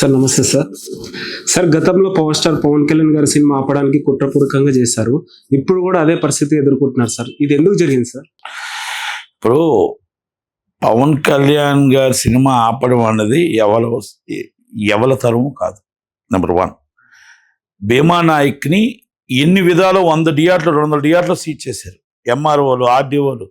Sir నమస్తే sir. Sir గతంలో power star Pawan Kalyan గారి సినిమా ఆపడానికి కుట్రపూరితంగా చేశారు. ఇప్పుడు కూడా అదే పరిస్థితి ఎదుర్కొంటున్నారు సార్. ఇది ఎందుకు జరిగింది సార్? ఇప్పుడు పవన్ కళ్యాణ్ గారి సినిమా ఆపడం అన్నది ఎవల తరము కాదు. నెంబర్ 1, భీమా నాయక్ని ఎన్ని విధాలు 100 థియేటర్లు 200 థియేటర్లు సీజ్ చేశారు. ఎంఆర్ఓలు, ఆర్డీఓలు.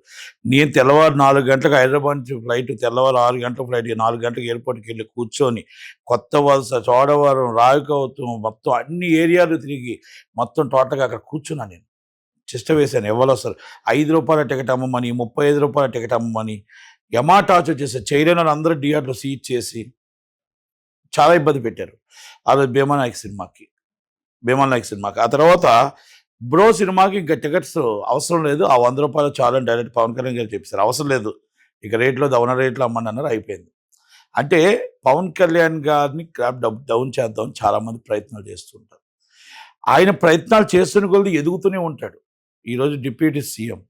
నేను తెల్లవారు 4 గంటలకు హైదరాబాద్ నుంచి ఫ్లైట్, తెల్లవారు 6 గంటల ఫ్లైట్, 4 గంటలకు ఎయిర్పోర్ట్కి వెళ్ళి కూర్చొని కొత్త వలస, చోడవరం, రావికవతం మొత్తం అన్ని ఏరియాలు తిరిగి మొత్తం టోటల్గా అక్కడ కూర్చున్నాను. నేను చెష్ట వేశాను. ఎవరు వస్తారు 5 రూపాయల టికెట్ అమ్మమని, 35 రూపాయల టికెట్ అమ్మమని టార్చ్ వచ్చేసి చైనా అందరూ థియేటర్లు సీజ్ చేసి చాలా ఇబ్బంది పెట్టారు. ఆ రోజు భీమా నాయక్ సినిమాకి. ఆ తర్వాత బ్రో సినిమాకి ఇంకా టికెట్స్ అవసరం లేదు, ఆ 100 రూపాయలు చాలని డైరెక్ట్ పవన్ కళ్యాణ్ గారు చెప్పారు. అవసరం లేదు, ఇక రేట్లో దవన రేట్లో అమ్మని అన్నారు, అయిపోయింది. అంటే పవన్ కళ్యాణ్ గారిని డౌన్ చేద్దాం చాలామంది ప్రయత్నాలు చేస్తుంటారు. ఆయన ప్రయత్నాలు చేస్తున్న కొద్ది ఎదుగుతూనే ఉంటాడు. ఈరోజు డిప్యూటీ సీఎం,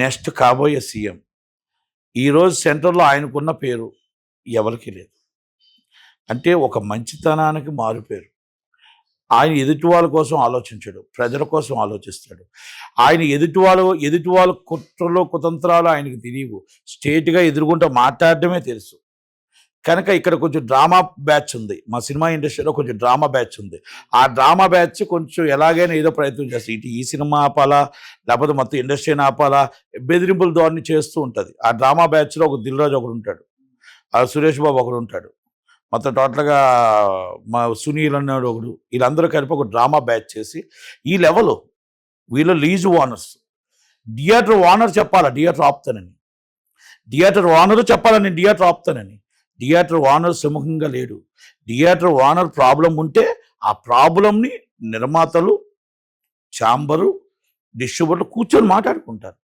నెక్స్ట్ కాబోయే సీఎం. ఈరోజు సెంటర్లో ఆయనకున్న పేరు ఎవరికి లేదు. అంటే ఒక మంచితనానికి మారు పేరు. ఆయన ఎదుటి వాళ్ళ కోసం ఆలోచించాడు, ప్రజల కోసం ఆలోచిస్తాడు. ఆయన ఎదుటి వాళ్ళ కుట్రలు కుతంత్రాలు ఆయనకు తెలియవు. స్ట్రేట్గా ఎదురుగుంటూ మాట్లాడటమే తెలుసు. కనుక ఇక్కడ కొంచెం డ్రామా బ్యాచ్ ఉంది. మా సినిమా ఇండస్ట్రీలో కొంచెం డ్రామా బ్యాచ్ ఉంది. ఆ డ్రామా బ్యాచ్ కొంచెం ఎలాగైనా ఏదో ప్రయత్నం చేస్తుంది. ఇటు ఈ సినిమా ఆపాలా, లేకపోతే మొత్తం ఇండస్ట్రీని ఆపాలా, బెదిరింపుల ధోరణి చేస్తూ ఉంటుంది. ఆ డ్రామా బ్యాచ్లో ఒక దిల్ రాజు ఒకడు ఉంటాడు, ఆ సురేష్ బాబు ఒకడు ఉంటాడు, మొత్తం టోటల్గా మా సునీల్ అన్నాడు ఒకడు. వీళ్ళందరూ కలిపి ఒక డ్రామా బ్యాచ్ చేసి ఈ లెవెల్ వీళ్ళు లీజ్ ఓనర్స్. థియేటర్ ఓనర్ చెప్పాలా థియేటర్ ఆపుతానని, థియేటర్ ఓనరు చెప్పాలని థియేటర్ ఆపుతానని. థియేటర్ ఓనర్ సుముఖంగా లేడు. థియేటర్ ఓనర్ ప్రాబ్లం ఉంటే ఆ ప్రాబ్లంని నిర్మాతలు, ఛాంబరు, డిస్ట్రిబ్యూటర్లు కూర్చొని మాట్లాడుకుంటారు.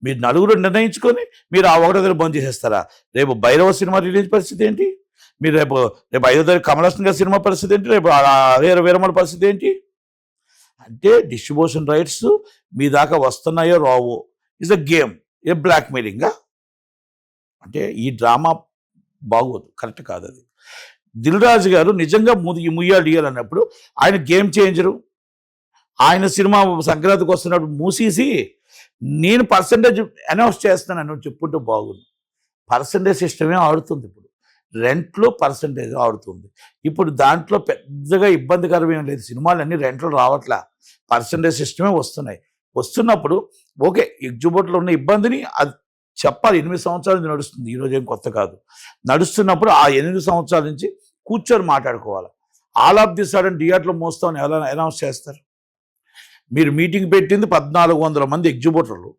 మీరు నలుగురు నిర్ణయించుకొని మీరు ఆ 1వ తేదీ బంద్ చేసేస్తారా? రేపు భైరవ సినిమా రిలీజ్ పరిస్థితి ఏంటి? మీరు రేపు 5వ తేదీ కమల్ హాసన్ గారి సినిమా పరిస్థితి ఏంటి? రేపు వీరమల పరిస్థితి ఏంటి? అంటే డిస్ట్రిబ్యూషన్ రైట్స్ మీ దాకా వస్తున్నాయో రావో ఇస్ అ గేమ్, ఏ బ్లాక్మెయిలింగా. అంటే ఈ డ్రామా బాగోదు, కరెక్ట్ కాదు. అది దిల్ రాజు గారు నిజంగా ముయ్యాలి అన్నప్పుడు ఆయన గేమ్ చేంజరు. ఆయన సినిమా సంక్రాంతికి వస్తున్నప్పుడు మూసేసి నేను పర్సంటేజ్ అనౌన్స్ చేస్తానని చెప్పుకుంటూ బాగుంది. పర్సంటేజ్ సిస్టమే ఆడుతుంది. ఇప్పుడు రెంట్లో పర్సంటేజ్ ఆడుతుంది. ఇప్పుడు దాంట్లో పెద్దగా ఇబ్బందికరమేం లేదు. సినిమాలు రెంట్లు రావట్లా, పర్సంటేజ్ సిస్టమే వస్తున్నప్పుడు ఓకే, ఎగ్జిబిట్లో ఉన్న ఇబ్బందిని అది చెప్పాలి. 8 సంవత్సరాల నుంచి నడుస్తుంది, ఈరోజు ఏం కొత్త కాదు. నడుస్తున్నప్పుడు ఆ 8 సంవత్సరాల నుంచి కూర్చొని మాట్లాడుకోవాలి. ఆల్ ఆఫ్ ది సడన్ థియేటర్లో మోస్తామని ఎలా అనౌన్స్ చేస్తారు? మీరు మీటింగ్ పెట్టింది 1400 మంది ఎగ్జిబిటర్లు.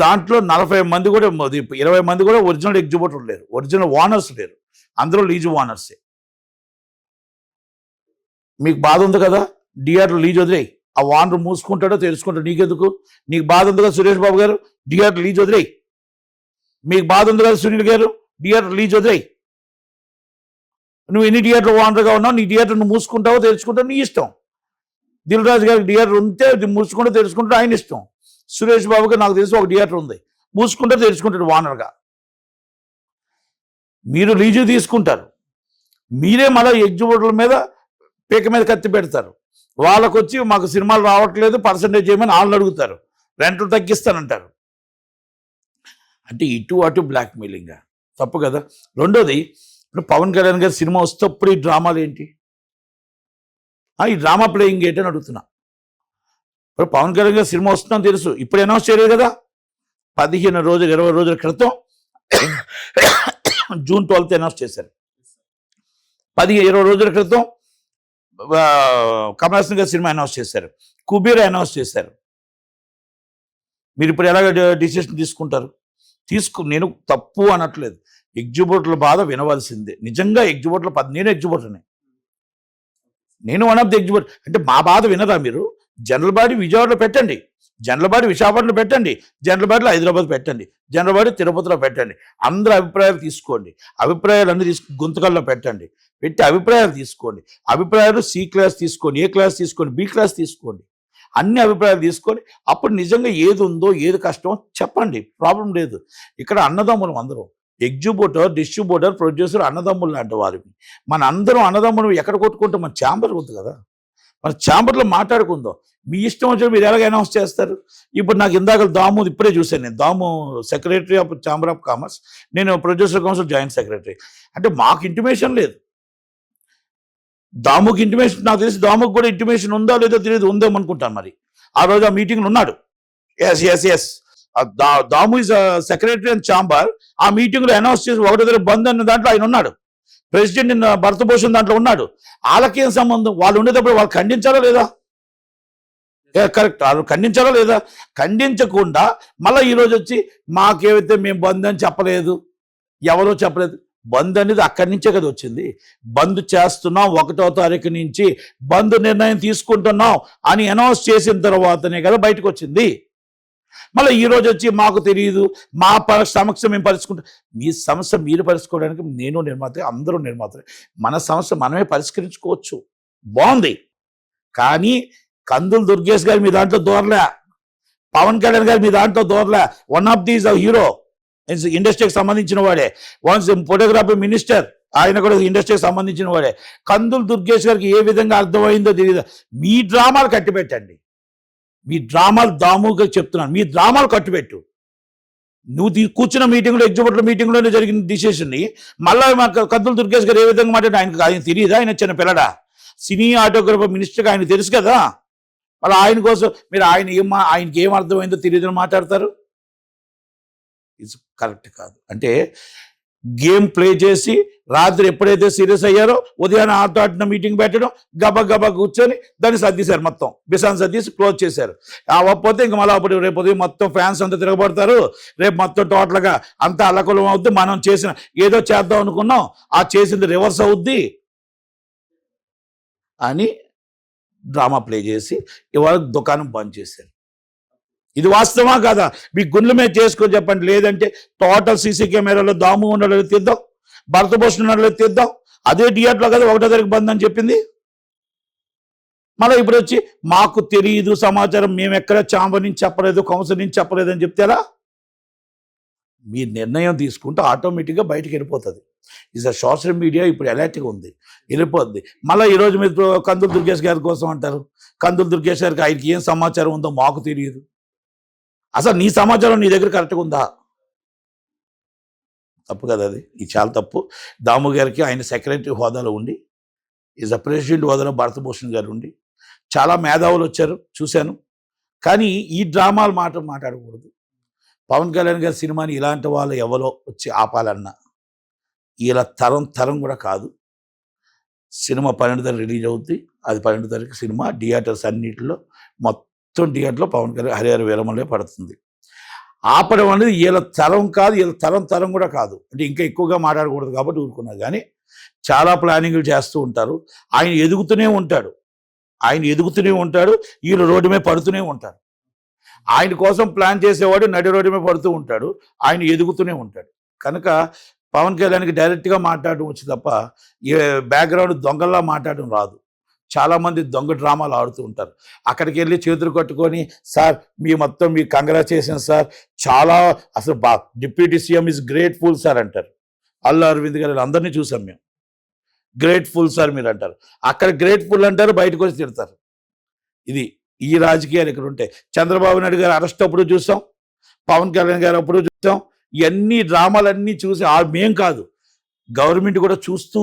దాంట్లో 40 మంది కూడా 20 మంది కూడా ఒరిజినల్ ఎగ్జిబిటర్లు లేరు, ఒరిజినల్ ఓనర్స్ లేరు, అందరూ లీజ్ ఓనర్సే. మీకు బాధ ఉంది కదా, థియేటర్ లీజ్ వదిలేయి, ఆ ఓనర్ మూసుకుంటాడో తెలుసుకుంటాడో నీకెందుకు? నీకు బాధ ఉంది కదా సురేష్ బాబు గారు, థియేటర్ లీజ్ వదిలేయి. మీకు బాధ ఉంది కదా సునీల్ గారు, థియేటర్ లీజ్ వదిలేయి. నువ్వు ఎన్ని థియేటర్ ఓనర్గా ఉన్నావు, నీ థియేటర్ నువ్వు మూసుకుంటావో తెలుసుకుంటావు, నీ ఇష్టం. దిల్ రాజు గారికి థియేటర్ ఉంటే మూసుకుంటే తెలుసుకుంటే ఆయన ఇష్టం. సురేష్ బాబుకి నాకు తెలిసి ఒక థియేటర్ ఉంది, మూసుకుంటే తెలుసుకుంటాడు ఓనర్గా. మీరు లీజు తీసుకుంటారు, మీరే మళ్ళీ ఎగ్జిబిటర్ల మీద పీక మీద కత్తి పెడతారు. వాళ్ళకు వచ్చి మాకు సినిమాలు రావట్లేదు పర్సంటేజ్ చేయమని వాళ్ళని అడుగుతారు, రెంట్లు తగ్గిస్తానంటారు. అంటే ఇటు అటు బ్లాక్మెయిలింగ్గా, తప్పు కదా. రెండోది, ఇప్పుడు పవన్ కళ్యాణ్ గారి సినిమా వస్తేప్పుడు ఈ డ్రామాలు ఏంటి? ఈ డ్రామా ప్లేయింగ్ ఏంటి అని అడుగుతున్నా. ఇప్పుడు పవన్ కళ్యాణ్ గారి సినిమా వస్తుందని తెలుసు, ఇప్పుడు అనౌన్స్ చేయలేదు కదా. 15 రోజులు 20 రోజుల క్రితం జూన్ 12th అనౌన్స్ చేశారు. 20 రోజుల క్రితం కమల్ హాసన్ గారి సినిమా అనౌన్స్ చేశారు, కుబేర్ అనౌన్స్ చేశారు. మీరు ఇప్పుడు ఎలాగ డిసిషన్ తీసుకుంటారు? నేను తప్పు అనట్లేదు, ఎగ్జిబిటర్ల బాధ వినవలసిందే. నిజంగా ఎగ్జిబిటర్ల నేను ఎగ్జిబిటర్ని, నేను వన్ ఆఫ్ ది ఎగ్జిబిటర్. అంటే మా బాధ వినరా మీరు? జనరల్ బాడీ విజయవాడలో పెట్టండి, జనరల్ బాడీ విశాఖపట్నంలో పెట్టండి, జనరల్ బాడీలో హైదరాబాద్ పెట్టండి, జనరల్ బాడీ తిరుపతిలో పెట్టండి. అందరి అభిప్రాయాలు తీసుకోండి, అభిప్రాయాలన్నీ గుంతకల్లో పెట్టండి, పెట్టి అభిప్రాయాలు తీసుకోండి. అభిప్రాయాలు C క్లాస్ తీసుకోండి, A క్లాస్ తీసుకోండి, B క్లాస్ తీసుకోండి. అన్ని అభిప్రాయాలు తీసుకొని అప్పుడు నిజంగా ఏది ఉందో ఏది కష్టమో చెప్పండి, ప్రాబ్లం లేదు. ఇక్కడ అన్నదమ్ములం అందరం. ఎగ్జిబ్యూటర్, డిస్ట్రిబ్యూటర్, ప్రొడ్యూసర్ అన్నదమ్ములు లాంటి వారివి. మన అందరం అన్నదమ్ములు ఎక్కడ కొట్టుకుంటాం? మన ఛాంబర్ ఉంది కదా, మన ఛాంబర్లో మాట్లాడుకుందాం. మీ ఇష్టం వచ్చిన మీరు ఎలాగ అనౌన్స్ చేస్తారు? ఇప్పుడు నాకు ఇందాక దాము ఇప్పుడే చూశాను, నేను Damu secretary of chamber of commerce, నేను ప్రొడ్యూసర్ కౌన్సిల్ జాయింట్ సెక్రటరీ. అంటే మాకు ఇంటిమేషన్ లేదు, దాముకి ఇంటిమేషన్. నాకు తెలిసి దాముకు కూడా ఇంటిమేషన్ ఉందా లేదో తెలియదు, ఉందేమనుకుంటాను. మరి ఆ రోజు ఆ మీటింగ్లో ఉన్నాడు. S Damu is secretary and chamber. ఆ మీటింగ్లో అనౌన్స్ చేసి 1వ తారీఖు బంద్ అన్న దాంట్లో ఆయన ఉన్నాడు, ప్రెసిడెంట్ భరతభూషణ్ దాంట్లో ఉన్నాడు. వాళ్ళకేం సంబంధం? వాళ్ళు ఉండేటప్పుడు వాళ్ళు ఖండించాలా లేదా? కరెక్ట్, వాళ్ళు ఖండించాలా లేదా? ఖండించకుండా మళ్ళీ ఈరోజు వచ్చి మాకేమైతే మేము బంద్ అని చెప్పలేదు, ఎవరో చెప్పలేదు. బంద్ అనేది అక్కడి నుంచే కదా వచ్చింది. బంద్ చేస్తున్నాం, 1వ తారీఖు నుంచి బంద్ నిర్ణయం తీసుకుంటున్నాం అని అనౌన్స్ చేసిన తర్వాతనే కదా బయటకు వచ్చింది. మళ్ళీ ఈరోజు వచ్చి మాకు తెలియదు, మా సమస్య మేము పరిష్కరించుకుంటాం. మీ సమస్య మీరు పరిష్కరించుకోవడానికి నేను నిర్మాత, అందరూ నిర్మాతలే. మన సమస్య మనమే పరిష్కరించుకోవచ్చు, బాగుంది. కానీ కందులు దుర్గేష్ గారు మీ దాంట్లో దూరలే, పవన్ కళ్యాణ్ గారు మీ దాంట్లో దూరలే. వన్ ఆఫ్ దీస్ హీరో, ఇండస్ట్రీకి సంబంధించిన వాడే. వన్స్ ఫోటోగ్రఫీ మినిస్టర్, ఆయన కూడా ఇండస్ట్రీకి సంబంధించిన వాడే. కందులు దుర్గేష్ గారికి ఏ విధంగా అర్థమైందో తెలియదు. మీ డ్రామాలు కట్టిపెట్టండి, మీ డ్రామాలు దాముగా చెప్తున్నాను, మీ డ్రామాలు కట్టిపెట్టు. నువ్వు కూర్చున్న మీటింగ్లో, ఎగ్జిబ్యూటర్ మీటింగ్లోనే జరిగిన డిసిషన్ని మళ్ళీ మాకు కందులు దుర్గేష్ గారు ఏ విధంగా మాట్లాడి ఆయన తెలియదా? ఆయన చిన్న పిల్లడా? సినీ ఆటోగ్రాఫర్ మినిస్టర్గా ఆయన తెలుసు కదా. మళ్ళీ ఆయన కోసం మీరు ఆయనకి ఏం అర్థమైందో తెలియదని మాట్లాడతారు. ఇది కరెక్ట్ కాదు. అంటే గేమ్ ప్లే చేసి రాత్రి ఎప్పుడైతే సీరియస్ అయ్యారో ఉదయాన్నే ఆడిన మీటింగ్ పెట్టడం, గబా కూర్చొని దాన్ని సర్దిశారు, మొత్తం బిసాన్ సర్దీసి క్లోజ్ చేశారు. అవ్వకపోతే ఇంక మళ్ళీ అప్పుడు రేపు ఉదయం మొత్తం ఫ్యాన్స్ అంతా తిరగబడతారు, రేపు మొత్తం టోటల్గా అంతా అల్లకొలం అవుద్ది. మనం చేసిన ఏదో చేద్దాం అనుకున్నాం, ఆ చేసింది రివర్స్ అవుద్ది అని డ్రామా ప్లే చేసి ఇవాళ దుకాణం బంద్ చేశారు. ఇది వాస్తవమా కాదా? మీ గుండెల మీద చేసుకొని చెప్పండి. లేదంటే టోటల్ సీసీ కెమెరాలో దాము ఉండలేదు తీద్దాం, భరతభూషణ్ ఉండలేదు తీద్దాం. అదే థియేటర్లో కదా 1వ తారీఖు బంద్ అని చెప్పింది. మళ్ళీ ఇప్పుడు వచ్చి మాకు తెలియదు సమాచారం, మేము ఎక్కడ ఛాంబర్ నుంచి చెప్పలేదు, కౌన్సిల్ నుంచి చెప్పలేదు అని చెప్తారా? మీ నిర్ణయం తీసుకుంటే ఆటోమేటిక్గా బయటికి వెళ్ళిపోతుంది. ఈజ్ సోషల్ మీడియా ఇప్పుడు అలర్ట్గా ఉంది, వెళ్ళిపోద్ది. మళ్ళీ ఈరోజు మీరు కందులు దుర్గేష్ గారి కోసం అంటారు. కందులు దుర్గేష్ గారికి ఆయనకి ఏం సమాచారం ఉందో మాకు తెలియదు. అసలు నీ సమాచారం నీ దగ్గర కరెక్ట్గా ఉందా? తప్పు కదా అది, ఇది చాలా తప్పు. దాము గారికి ఆయన సెక్రటరీ హోదాలో ఉండి, ఈజ్ ప్రెసిడెంట్ హోదాలో భరతభూషణ్ గారు ఉండి, చాలా మేధావులు వచ్చారు చూశాను. కానీ ఈ డ్రామాలు మాట్లాడకూడదు. పవన్ కళ్యాణ్ గారి సినిమాని ఇలాంటి వాళ్ళు ఎవరో వచ్చి ఆపాలన్నా ఇలా తరం కూడా కాదు. సినిమా 12వ తారీఖు రిలీజ్ అవుద్ది. అది 12వ తారీఖు సినిమా థియేటర్స్ అన్నింటిలో, మొత్తం థియేటర్లో పవన్ కళ్యాణ్ హరిహర వీరమలే పడుతుంది. ఆపడం అనేది వీళ్ళ తరం కాదు, వీళ్ళ తరం కూడా కాదు. అంటే ఇంకా ఎక్కువగా మాట్లాడకూడదు కాబట్టి ఊరుకున్నారు. కానీ చాలా ప్లానింగ్లు చేస్తూ ఉంటారు. ఆయన ఎదుగుతూనే ఉంటాడు, వీళ్ళు రోడ్డు మీద పడుతూనే ఉంటారు. ఆయన కోసం ప్లాన్ చేసేవాడు నడి రోడ్డు మీద పడుతూ ఉంటాడు, ఆయన ఎదుగుతూనే ఉంటాడు. కనుక పవన్ కళ్యాణ్కి డైరెక్ట్గా మాట్లాడడం వచ్చి తప్ప బ్యాక్గ్రౌండ్ దొంగల్లా మాట్లాడడం రాదు. చాలామంది దొంగ డ్రామాలు ఆడుతూ ఉంటారు. అక్కడికి వెళ్ళి చేతులు కట్టుకొని, సార్ మీ కంగ్రాచులేషన్ సార్, చాలా అసలు deputy CM is grateful sir అంటారు. అల్లు అరవింద్ గారు అందరినీ చూసాం మేము. గ్రేట్ఫుల్ సార్ మీరు అంటారు, అక్కడ గ్రేట్ఫుల్ అంటారు, బయటకు వచ్చి తిడతారు. ఇది ఈ రాజకీయాలు ఇక్కడ ఉంటాయి. చంద్రబాబు నాయుడు గారు అరెస్ట్ అప్పుడు చూసాం, పవన్ కళ్యాణ్ గారు అప్పుడు చూసాం. ఇవన్నీ డ్రామాలన్నీ చూసి మేం కాదు, గవర్నమెంట్ కూడా చూస్తూ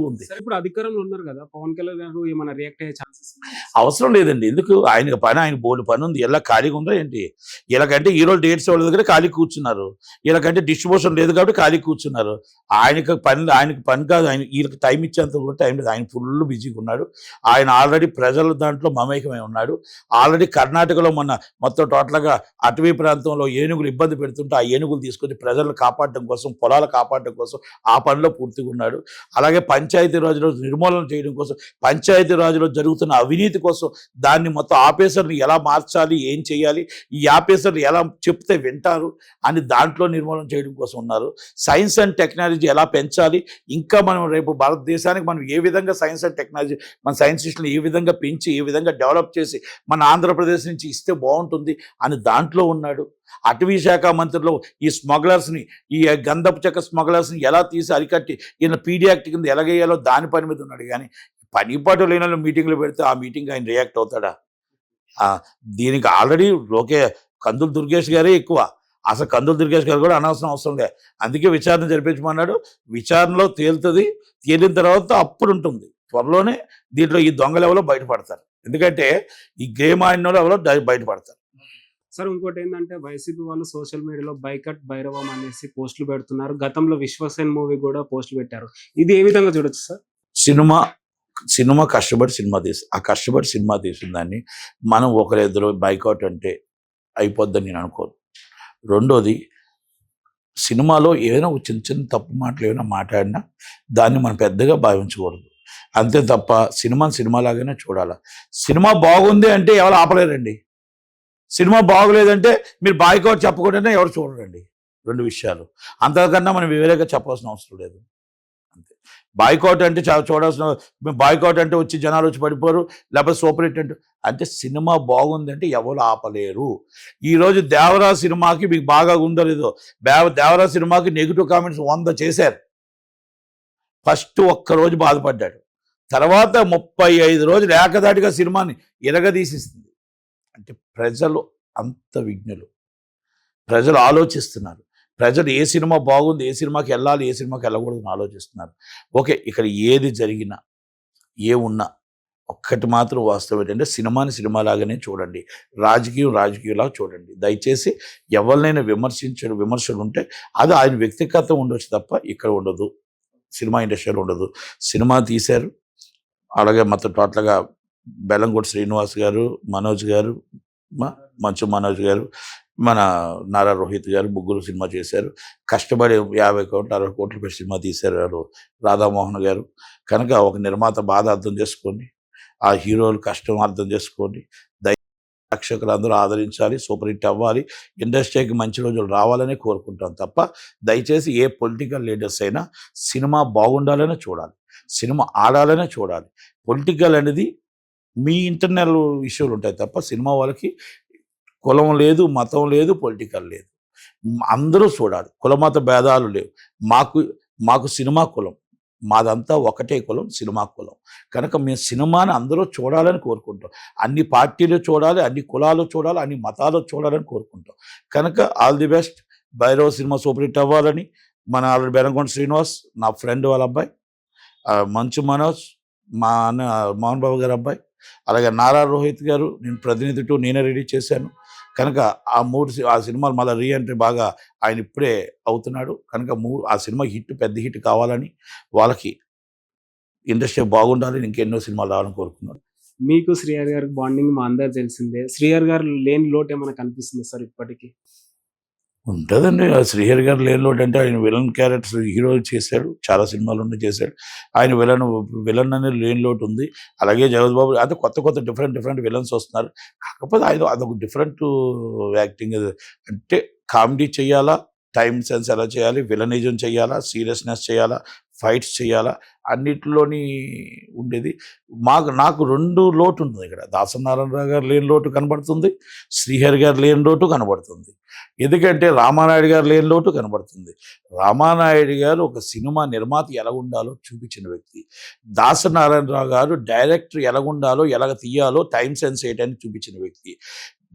ఉంది. ఇప్పుడు అధికారంలో ఉన్నారు కదా, పవన్ కళ్యాణ్ గారు ఏమైనా రియాక్ట్ అయ్యే ఛాన్సెస్ అవసరం లేదండి. ఎందుకు? ఆయన పని, ఆయన బోర్డు పని ఉంది. ఇలా ఖాళీగా ఉందా ఏంటి? ఇలాగంటే ఈరోజు డేట్స్ వాళ్ళ దగ్గర ఖాళీ కూర్చున్నారు, ఇలాగంటే డిస్ట్రిబ్యూషన్ లేదు కాబట్టి ఖాళీ కూర్చున్నారు. ఆయనకి పని కాదు, ఆయన వీళ్ళకి టైం ఇచ్చేంత కూడా టైం లేదు. ఆయన ఫుల్ బిజీగా ఉన్నాడు. ఆయన ఆల్రెడీ ప్రజల దాంట్లో మమేకమై ఉన్నాడు. ఆల్రెడీ కర్ణాటకలో మొత్తం టోటల్గా అటవీ ప్రాంతంలో ఏనుగులు ఇబ్బంది పెడుతుంటే ఆ ఏనుగులు తీసుకొని ప్రజలను కాపాడడం కోసం, పొలాలు కాపాడడం కోసం ఆ పనిలో పూర్తిగా ఉన్నాడు. అలాగే పంచాయతీ రాజులో నిర్మూలన చేయడం కోసం, పంచాయతీ రాజులో జరుగుతున్న అవినీతి కోసం, దాన్ని మొత్తం ఆఫీసర్ని ఎలా మార్చాలి, ఏం చేయాలి, ఈ ఆఫీసర్లు ఎలా చెప్తే వింటారు అని దాంట్లో నిర్మూలన చేయడం కోసం ఉన్నారు. సైన్స్ అండ్ టెక్నాలజీ ఎలా పెంచాలి, ఇంకా మనం రేపు భారతదేశానికి మనం ఏ విధంగా సైన్స్ అండ్ టెక్నాలజీ, మన సైన్సిస్టులను ఏ విధంగా పెంచి, ఏ విధంగా డెవలప్ చేసి మన ఆంధ్రప్రదేశ్ నుంచి ఇస్తే బాగుంటుంది అని దాంట్లో ఉన్నాడు. అటవీ శాఖ మంత్రిలో ఈ స్మగ్లర్స్ని, ఈ గంధపు చెక్క స్మగ్లర్స్ని ఎలా తీసి అరికట్టి ఈయన పీడీ యాక్ట్ కింద ఎలాగేయాలో దాని పని మీద ఉన్నాడు. కానీ పని పాటు లేని వాళ్ళు మీటింగ్లు పెడితే ఆ మీటింగ్ ఆయన రియాక్ట్ అవుతాడా? దీనికి ఆల్రెడీ కందులు దుర్గేష్ గారే ఎక్కువ. అసలు కందులు దుర్గేష్ గారు కూడా అనవసరం అవసరం లే. అందుకే విచారణ జరిపించమన్నాడు. విచారణలో తేలుతుంది. తేలిన తర్వాత అప్పుడు ఉంటుంది. త్వరలోనే దీంట్లో ఈ దొంగలు ఎవరో బయటపడతారు. ఎందుకంటే ఈ గేమ్ ఆడిన వాళ్ళు ఎవరో బయటపడతారు. సార్ ఇంకోటి ఏంటంటే వైసీపీ వాళ్ళు సోషల్ మీడియాలో బైకట్ భైరవం అనేసి పోస్టులు పెడుతున్నారు. గతంలో విశ్వసేన్ మూవీ కూడా పోస్టులు పెట్టారు. ఇది ఏ విధంగా చూడొచ్చు సార్? సినిమా కష్టపడి సినిమా తీసి ఆ కష్టపడి సినిమా తీసిన దాన్ని మనం ఒకరిద్దరు బైకౌట్ అంటే అయిపోద్దని నేను అనుకోను. రెండోది, సినిమాలో ఏదైనా ఒక చిన్న చిన్న తప్పు మాటలు ఏమైనా మాట్లాడినా దాన్ని మనం పెద్దగా భావించకూడదు. అంతే తప్ప సినిమాలాగానే చూడాలి. సినిమా బాగుంది అంటే ఎవరు ఆపలేరండి. సినిమా బాగోలేదంటే మీరు బాయ్కౌట్ చెప్పకుండానే ఎవరు చూడరండి. 2 విషయాలు. అంతకన్నా మనం వేరేగా చెప్పాల్సిన అవసరం లేదు. అంతే. బాయ్కౌట్ అంటే చూడాల్సిన, బాయ్కౌట్ అంటే వచ్చి జనాలు వచ్చి పడిపోరు, లేకపోతే సూపర్ హిట్ అంటే సినిమా బాగుంది అంటే ఎవరు ఆపలేరు. ఈరోజు దేవరా సినిమాకి మీకు బాగా ఉందో లేదో, దేవరా సినిమాకి నెగిటివ్ కామెంట్స్ 100 చేశారు. ఫస్ట్ ఒక్కరోజు బాధపడ్డాడు. తర్వాత 35 రోజులు ఏకదాటిగా సినిమాని ఇరగదీసిస్తుంది. అంటే ప్రజలు అంత విజ్ఞులు. ప్రజలు ఆలోచిస్తున్నారు. ప్రజలు ఏ సినిమా బాగుంది, ఏ సినిమాకి వెళ్ళాలి, ఏ సినిమాకి వెళ్ళకూడదని ఆలోచిస్తున్నారు. ఓకే, ఇక్కడ ఏది జరిగినా ఉన్నా ఒక్కటి మాత్రం వాస్తవం ఏంటంటే సినిమాలాగానే చూడండి, రాజకీయంలా చూడండి. దయచేసి ఎవరినైనా విమర్శలు ఉంటే అది ఆయన వ్యక్తిగత ఉండొచ్చు తప్ప ఇక్కడ ఉండదు, సినిమా ఇండస్ట్రీలో ఉండదు. సినిమా తీశారు. అలాగే మొత్తం టోటల్గా బెల్లంకొండ శ్రీనివాస్ గారు, మనోజ్ గారు, మంచు మనోజ్ గారు, మన నారా రోహిత్ గారు ముగ్గురు సినిమా చేశారు. కష్టపడి 50 కోట్లు 60 కోట్లు పెట్టి సినిమా తీశారు వాళ్ళు. రాధామోహన్ గారు. కనుక ఒక నిర్మాత బాధ అర్థం చేసుకోండి, ఆ హీరోలు కష్టం అర్థం చేసుకోండి. ప్రేక్షకులు అందరూ ఆదరించాలి, సూపర్ హిట్ అవ్వాలి, ఇండస్ట్రీకి మంచి రోజులు రావాలని కోరుకుంటాం తప్ప దయచేసి ఏ పొలిటికల్ లీడర్స్ అయినా సినిమా బాగుండాలనే చూడాలి, సినిమా ఆడాలనే చూడాలి. పొలిటికల్ అనేది మీ ఇంటర్నల్ ఇష్యూలు ఉంటాయి తప్ప సినిమా వాళ్ళకి కులం లేదు, మతం లేదు, పొలిటికల్ లేదు. అందరూ చూడాలి. కులమత భేదాలు లేవు. మాకు సినిమా కులం, మాదంతా ఒకటే కులం, సినిమా కులం. కనుక మేము సినిమాని అందరూ చూడాలని కోరుకుంటాం. అన్ని పార్టీలు చూడాలి, అన్ని కులాలు చూడాలి, అన్ని మతాలు చూడాలని కోరుకుంటాం. కనుక all the best. Bhairava cinema super hit అవ్వాలని మన ఆల్రెడీ బెల్లంకొండ శ్రీనివాస్ నా ఫ్రెండ్ వాళ్ళ అబ్బాయి, మంచు మనోజ్ మా అన్న మోహన్ బాబు గారు అబ్బాయి, అలాగే నారా రోహిత్ గారు, నేను ప్రతినిధి 2 నేనే రెడీ చేశాను. కనుక ఆ సినిమాలు మళ్ళీ రీఎంట్రీ బాగా ఆయన ఇప్పుడే అవుతున్నాడు. కనుక ఆ సినిమా పెద్ద హిట్ కావాలని, వాళ్ళకి ఇండస్ట్రీ బాగుండాలని ఇంకెన్నో సినిమాలు రావాలని కోరుకున్నాను. మీకు శ్రీహరి గారికి బాండింగ్ మా అందరు తెలిసిందే. శ్రీహరి గారు లేని లోటు ఏమైనా కనిపిస్తుంది సార్ ఇప్పటికీ? ఉంటుందండి. శ్రీహరి గారు లేని లోటు అంటే ఆయన విలన్ క్యారెక్టర్స్ హీరో చేశాడు, చాలా సినిమాలు చేశాడు. ఆయన విలన్ అనేది లేని లోటు ఉంది. అలాగే జగత్ బాబు అంటే కొత్త డిఫరెంట్ విలన్స్ వస్తున్నారు. కాకపోతే ఆయన అదొక డిఫరెంట్ యాక్టింగ్. అంటే కామెడీ చేయాలా, టైం సెన్స్ ఎలా చేయాలి, విలనిజం చేయాలా, సీరియస్నెస్ చేయాలా, ఫైట్స్ చేయాలా, అన్నిటిలోని ఉండేది. నాకు 2 లోటు ఉంటుంది ఇక్కడ. దాసనారాయణరావు గారు లేని లోటు కనబడుతుంది, శ్రీహరి గారు లేని లోటు కనబడుతుంది. ఎందుకంటే రామానాయుడు గారు లేని లోటు కనబడుతుంది. రామానాయుడు గారు ఒక సినిమా నిర్మాత ఎలా ఉండాలో చూపించిన వ్యక్తి. దాసనారాయణరావు గారు డైరెక్టర్ ఎలాగుండాలో, ఎలాగ తీయాలో టైం సెన్స్ చేయడానికి చూపించిన వ్యక్తి.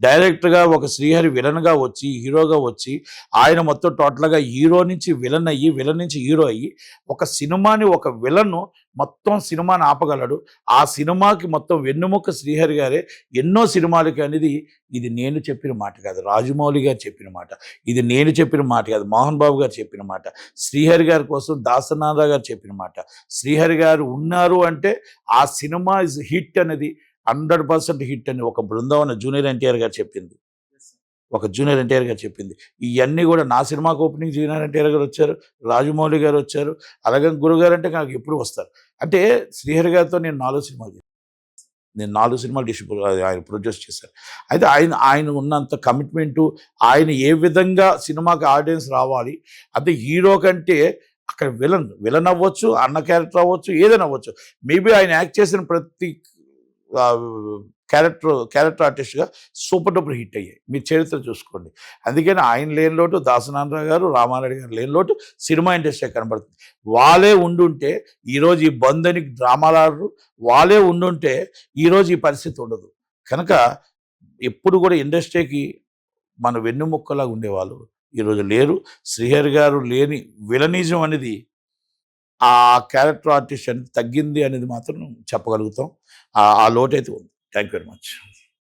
డైరెక్టర్గా ఒక శ్రీహరి విలన్గా వచ్చి, హీరోగా వచ్చి, ఆయన మొత్తం టోటల్గా హీరో నుంచి విలన్ అయ్యి, విలన్ నుంచి హీరో అయ్యి, ఒక సినిమాని ఒక విలన్ మొత్తం సినిమాని ఆపగలడు. ఆ సినిమాకి మొత్తం వెన్నుముక్క శ్రీహరి గారే. ఎన్నో సినిమాలకి అనేది ఇది నేను చెప్పిన మాట కాదు, రాజమౌళి గారు చెప్పిన మాట. ఇది నేను చెప్పిన మాట కాదు, మోహన్ బాబు గారు చెప్పిన మాట. శ్రీహరి గారి కోసం దాసనారాయణ గారు చెప్పిన మాట. శ్రీహరి గారు ఉన్నారు అంటే ఆ సినిమా ఇస్ హిట్ అనేది 100% హిట్ అని ఒక బృందావన జూనియర్ ఎన్టీఆర్ గారు చెప్పింది. ఇవన్నీ కూడా నా సినిమాకి ఓపెనింగ్ జూనియర్ ఎన్టీఆర్ గారు వచ్చారు, రాజమౌళి గారు వచ్చారు, అలాగే గురుగారు అంటే నాకు ఎప్పుడు వస్తారు. అంటే శ్రీహరి గారితో నేను 4 సినిమాలు ఆయన ప్రొడ్యూస్ చేశారు. అయితే ఆయన ఉన్నంత కమిట్మెంటు, ఆయన ఏ విధంగా సినిమాకి ఆడియన్స్ రావాలి అంటే హీరో కంటే అక్కడ విలన్ అవ్వచ్చు, అన్న క్యారెక్టర్ అవ్వచ్చు, ఏదైనా అవ్వచ్చు. మేబీ ఆయన యాక్ట్ చేసిన ప్రతి క్యారెక్టర్ ఆర్టిస్ట్గా సూపర్ డూపర్ హిట్ అయ్యాయి. మీరు చరిత్ర చూసుకోండి. అందుకని ఆయన లేని లోటు దాసనారాయణ గారు, రామారెడ్డి గారు లేని లోటు సినిమా ఇండస్ట్రీ కనబడుతుంది. వాళ్ళే ఉండుంటే ఈరోజు ఈ బంద్ అని డ్రామాలు ఆడరు, వాళ్ళే ఉండుంటే ఈరోజు ఈ పరిస్థితి ఉండదు. కనుక ఎప్పుడు కూడా ఇండస్ట్రీకి మన వెన్నుముక్కలాగా ఉండేవాళ్ళు ఈరోజు లేరు. శ్రీహరి గారు లేని విలనిజం అనేది, ఆ క్యారెక్టర్ ఆర్టిస్ట్ అనేది తగ్గింది అనేది మాత్రం చెప్పగలుగుతాం. ఆ లోటు అయితే ఉంది. Thank you very much.